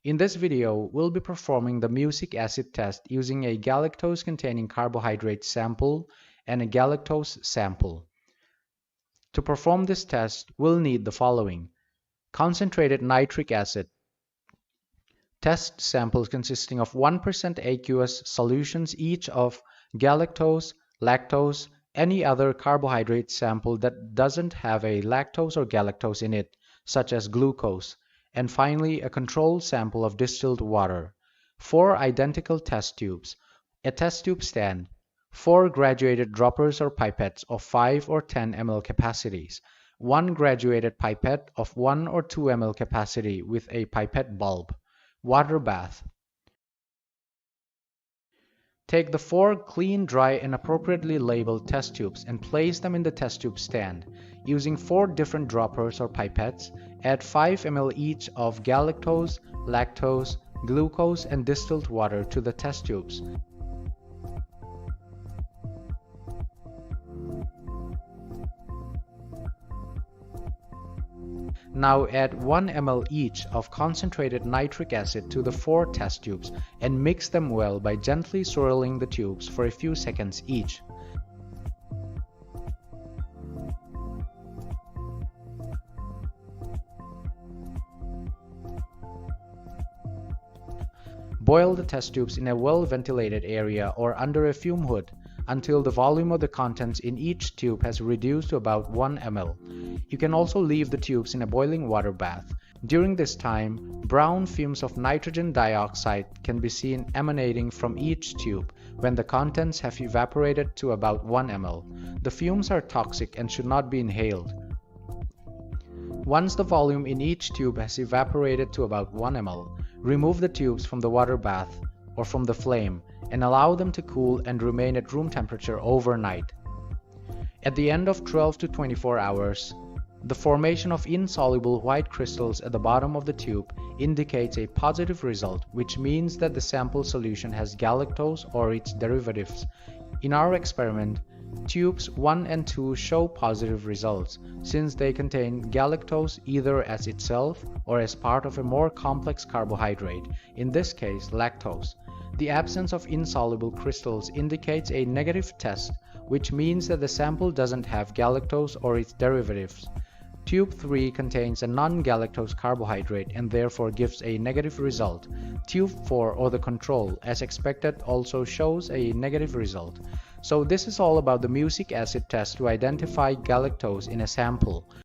In this video, we'll be performing the Mucic acid test using a galactose-containing carbohydrate sample and a galactose sample. To perform this test, we'll need the following: concentrated nitric acid, test samples consisting of 1% aqueous solutions each of galactose, lactose, any other carbohydrate sample that doesn't have a lactose or galactose in it, such as glucose, and finally a controlled sample of distilled water. 4 identical test tubes, a test tube stand, 4 graduated droppers or pipettes of 5 or 10 ml capacities, 1 graduated pipette of 1 or 2 ml capacity with a pipette bulb, water bath. Take the 4 clean, dry, and appropriately labeled test tubes and place them in the test tube stand. Using 4 different droppers or pipettes, add 5 ml each of galactose, lactose, glucose, and distilled water to the test tubes. Now add 1 ml each of concentrated nitric acid to the 4 test tubes and mix them well by gently swirling the tubes for a few seconds each. Boil the test tubes in a well-ventilated area or under a fume hood until the volume of the contents in each tube has reduced to about 1 ml. You can also leave the tubes in a boiling water bath. During this time, brown fumes of nitrogen dioxide can be seen emanating from each tube when the contents have evaporated to about 1 ml. The fumes are toxic and should not be inhaled. Once the volume in each tube has evaporated to about 1 ml, remove the tubes from the water bath or from the flame and allow them to cool and remain at room temperature overnight. At the end of 12 to 24 hours, the formation of insoluble white crystals at the bottom of the tube indicates a positive result, which means that the sample solution has galactose or its derivatives. In our experiment, tubes 1 and 2 show positive results since they contain galactose either as itself or as part of a more complex carbohydrate, in this case lactose. The absence of insoluble crystals indicates a negative test, which means that the sample doesn't have galactose or its derivatives. Tube 3 contains a non-galactose carbohydrate and therefore gives a negative result. Tube 4, or the control, as expected, also shows a negative result. So this is all about the Mucic acid test to identify galactose in a sample.